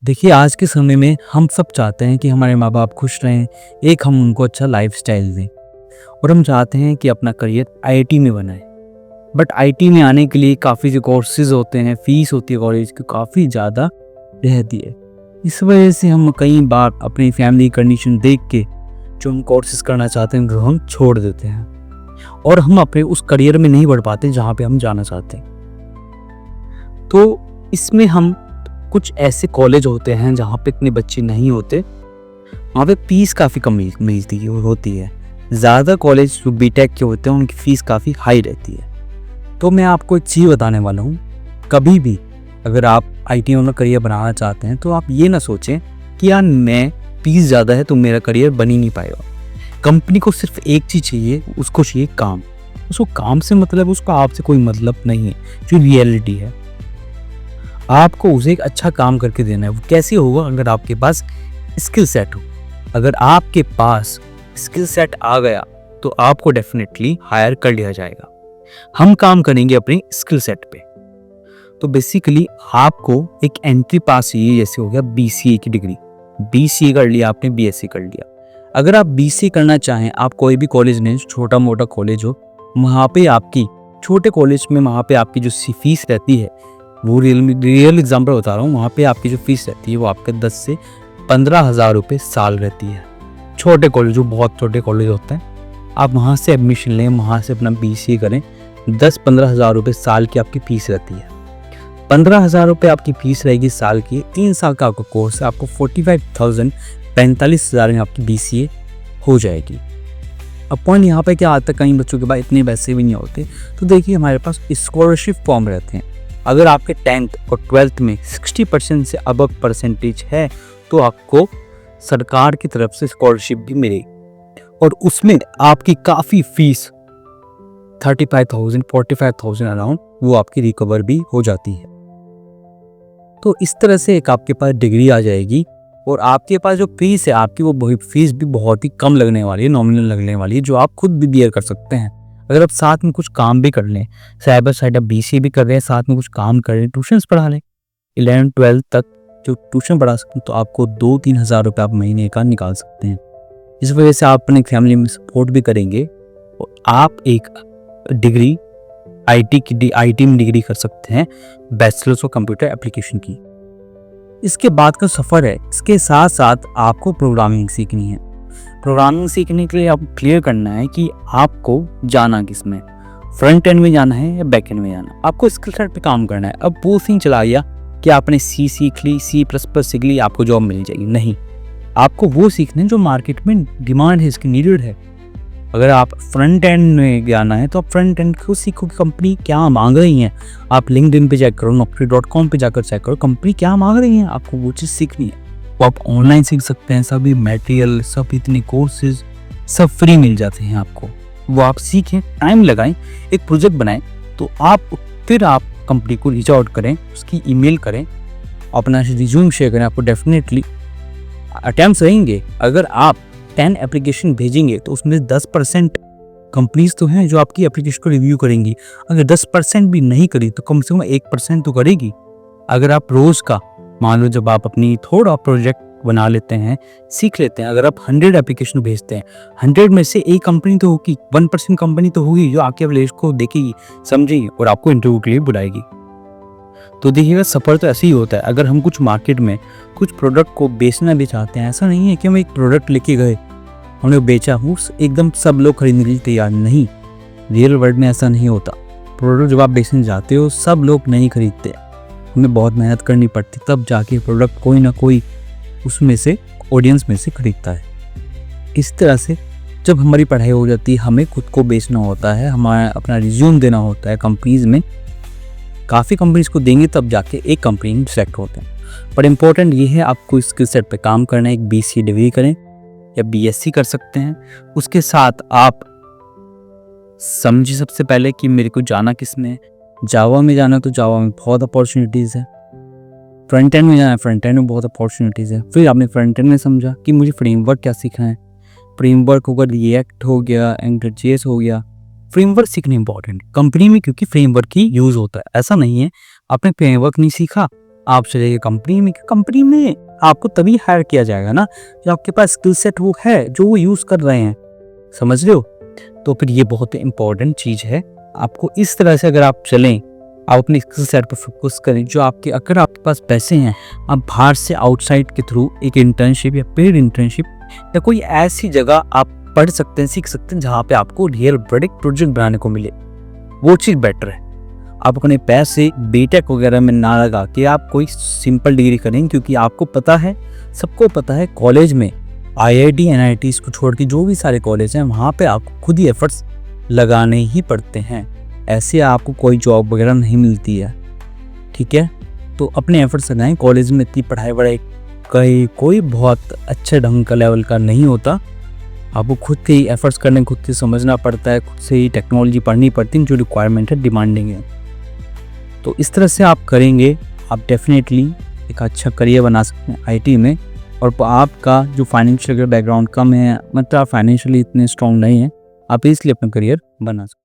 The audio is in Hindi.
देखिए, आज के समय में हम सब चाहते हैं कि हमारे माँ-बाप खुश रहें, एक हम उनको अच्छा लाइफ़स्टाइल दें और हम चाहते हैं कि अपना करियर आईआईटी में बनाएँ। बट आईआईटी में आने के लिए काफ़ी जो कोर्सेज़ होते हैं, फ़ीस होती है कॉलेज की काफ़ी ज़्यादा रहती है। इस वजह से हम कई बार अपनी फैमिली कंडीशन देख के जो हम कोर्सेज़ करना चाहते हैं, वो हम छोड़ देते हैं और हम अपने उस करियर में नहीं बढ़ पाते जहाँ पे हम जाना चाहते हैं। तो इसमें हम कुछ ऐसे कॉलेज होते हैं जहाँ पे इतने बच्चे नहीं होते, वहाँ पे फीस काफ़ी कम मिलती है होती है। ज़्यादा कॉलेज जो बीटेक के होते हैं उनकी फ़ीस काफ़ी हाई रहती है। तो मैं आपको एक चीज़ बताने वाला हूँ, कभी भी अगर आप आईटी में करियर बनाना चाहते हैं तो आप ये ना सोचें कि यार मैं फीस ज़्यादा है तो मेरा करियर बन ही नहीं पाएगा। कंपनी को सिर्फ एक चीज़ चाहिए, उसको चाहिए काम। उसको काम से मतलब उसका आपसे कोई मतलब नहीं है, जो रियलिटी है। आपको उसे एक अच्छा काम करके देना है। वो कैसे होगा? अगर आपके पास स्किल सेट हो। अगर आपके पास स्किल सेट आ गया तो आपको डेफिनेटली हायर कर लिया जाएगा। हम काम करेंगे अपने स्किल सेट पे। तो बेसिकली आपको एक एंट्री पास चाहिए, जैसे हो गया बीसीए की डिग्री। बीसीए कर लिया आपने, बीएससी कर लिया। अगर आप बीसीए करना चाहें, आप कोई भी कॉलेज नहीं, छोटा मोटा कॉलेज हो, वहाँ पे आपकी छोटे कॉलेज में वहाँ पे आपकी जो फीस रहती है, वो रियल एग्जाम्पल बता रहा हूँ, वहाँ पे आपकी जो फीस रहती है वो आपके 10 से 15,000 रुपये साल रहती है। छोटे कॉलेज, जो बहुत छोटे कॉलेज होते हैं, आप वहाँ से एडमिशन लें, वहाँ से अपना बीसीए करें, 10-15,000 रुपये साल की आपकी फीस रहती है। 15,000 रुपये आपकी फीस रहेगी साल की। 3 साल का आपका कोर्स है, आपको 45,000 में आपकी बीसीए हो जाएगी। अब पॉइंट यहाँ पे क्या आता है, कई बच्चों के पास इतने पैसे भी नहीं होते। तो देखिए, हमारे पास स्कॉलरशिप फॉर्म रहते हैं। अगर आपके 10th और 12th में 60% से अबव परसेंटेज है तो आपको सरकार की तरफ से स्कॉलरशिप भी मिलेगी और उसमें आपकी काफ़ी फीस 35,000 45,000 अराउंड वो आपकी रिकवर भी हो जाती है। तो इस तरह से एक आपके पास डिग्री आ जाएगी और आपके पास जो फीस है आपकी, वो फीस भी बहुत ही कम लगने वाली है, नॉमिनल लगने वाली है, जो आप खुद भी बियर कर सकते हैं। अगर आप साथ में कुछ काम भी कर लें, साइड बाय साइड आप बीसीए भी कर रहे हैं, साथ में कुछ काम कर रहे हैं, ट्यूशन्स पढ़ा लें, 11th-12th तक जो ट्यूशन पढ़ा सकते हैं, तो आपको 2-3 हज़ार रुपये आप महीने का निकाल सकते हैं। इस वजह से आप अपनी फैमिली में सपोर्ट भी करेंगे और आप एक डिग्री आईटी में डिग्री कर सकते हैं, बैचलर्स ऑफ कंप्यूटर एप्लीकेशन की। इसके बाद का सफ़र है, इसके साथ साथ आपको प्रोग्रामिंग सीखनी है। प्रोग्रामिंग सीखने के लिए आपको क्लियर करना है कि आपको जाना किस में, फ्रंट एंड में जाना है या बैक एंड में जाना है। आपको स्किल सेट पे काम करना है। अब वो सीन चला गया कि आपने सी सीख ली, C++ सीख ली, आपको जॉब मिल जाएगी, नहीं। आपको वो सीखना है जो मार्केट में डिमांड है, इसकी नीडेड है। अगर आप फ्रंट एंड में जाना है तो आप फ्रंट एंड को सीखो कि कंपनी क्या मांग रही है। आप लिंक्डइन पे चेक करो, naukri.com पे जाकर चेक करो कंपनी क्या मांग रही है, आपको वो चीज़ सीखनी है। वो आप ऑनलाइन सीख सकते हैं, सभी मटेरियल, सब इतने कोर्सेज सब फ्री मिल जाते हैं आपको। वो आप सीखें, टाइम लगाएं, एक प्रोजेक्ट बनाएं, तो फिर आप कंपनी को रीच आउट करें, उसकी ईमेल करें, अपना रिज्यूम शेयर करें। आपको डेफिनेटली अटेम्प्ट्स रहेंगे। अगर आप 10 एप्लीकेशन भेजेंगे तो उसमें 10% कंपनीज तो हैं जो आपकी एप्लीकेशन को रिव्यू करेंगी। अगर 10% भी नहीं करी तो कम से कम 1% तो करेगी। अगर आप रोज़ का, मान लो जब आप अपनी थोड़ा प्रोजेक्ट बना लेते हैं, सीख लेते हैं, अगर आप 100 एप्लीकेशन भेजते हैं, 100 में से एक कंपनी तो होगी, 1% कंपनी तो होगी जो आपके एप्लीकेशन को देखेगी, समझेगी और आपको इंटरव्यू के लिए बुलाएगी। तो देखिएगा, सफ़र तो ऐसे ही होता है। अगर हम कुछ मार्केट में कुछ प्रोडक्ट को बेचना भी चाहते हैं, ऐसा नहीं है कि हम एक प्रोडक्ट लेके गए, हमने बेचा, वो एकदम सब लोग खरीदने के लिए तैयार नहीं। रियल वर्ल्ड में ऐसा नहीं होता। प्रोडक्ट जब आप बेचने जाते हो, सब लोग नहीं खरीदते, हमें बहुत मेहनत करनी पड़ती, तब जाके प्रोडक्ट कोई ना कोई उसमें से, ऑडियंस में से खरीदता है। इस तरह से जब हमारी पढ़ाई हो जाती है, हमें खुद को बेचना होता है, हमारा अपना रिज्यूम देना होता है कंपनीज़ में। काफ़ी कंपनीज को देंगे तब जाके एक कंपनी में सेलेक्ट होते हैं। पर इम्पोर्टेंट ये है, आपको स्किल सेट पे काम करना है। एक बीसीए डिग्री करें या बीएससी कर सकते हैं। उसके साथ आप समझिए सबसे पहले कि मेरे को जाना किस में है। जावा में जाना तो जावा में बहुत अपॉर्चुनिटीज़ है। फ्रंट एंड में जाना है, फ्रंट एंड में बहुत अपॉर्चुनिटीज़ है। फिर आपने फ्रंट एंड में समझा कि मुझे फ्रेमवर्क क्या सीखना है। फ्रेमवर्क होगा, रिएक्ट हो गया, एंगल.js हो गया। फ्रेमवर्क सीखना इंपॉर्टेंट कंपनी में, क्योंकि फ्रेमवर्क ही यूज़ होता है। ऐसा नहीं है आपने फ्रेमवर्क नहीं सीखा आप चले गए कंपनी में, कंपनी में आपको तभी हायर किया जाएगा ना जो आपके पास स्किल सेट वो है, जो वो यूज़ कर रहे हैं, समझ रहे हो। तो फिर ये बहुत इंपॉर्टेंट चीज़ है। आपको इस तरह से अगर आप चलें, आप अपने स्किल सेट पर फोकस करें, जो आपके अगर आपके पास पैसे हैं, आप बाहर से आउटसाइड के थ्रू एक इंटर्नशिप या पेड इंटर्नशिप या कोई ऐसी जगह आप पढ़ सकते हैं, सीख सकते हैं जहाँ पे आपको रियल प्रोजेक्ट बनाने को मिले, वो चीज़ बेटर है। आप अपने पैसे बीटेक वगैरह में ना लगा के आप कोई सिंपल डिग्री करें, क्योंकि आपको पता है, सबको पता है, कॉलेज में आईआईटी एनआईटी को छोड़ के जो भी सारे कॉलेज हैं वहाँ पे आपको खुद ही एफर्ट्स लगाने ही पड़ते हैं, ऐसे आपको कोई जॉब वगैरह नहीं मिलती है, ठीक है। तो अपने एफर्ट्स लगाएं। कॉलेज में इतनी पढ़ाई वढ़ाई कोई बहुत अच्छे ढंग का लेवल का नहीं होता, आपको खुद के ही एफर्ट्स करने, खुद से समझना पड़ता है, खुद से ही टेक्नोलॉजी पढ़नी पड़ती है जो रिक्वायरमेंट है, डिमांडिंग है। तो इस तरह से आप करेंगे, आप डेफिनेटली एक अच्छा करियर बना सकते हैं आईटी में। और आपका जो फाइनेंशियल बैकग्राउंड कम है, मतलब आप फाइनेंशियली इतने स्ट्रॉन्ग नहीं है, आप इसलिए अपना करियर बना सकते हैं।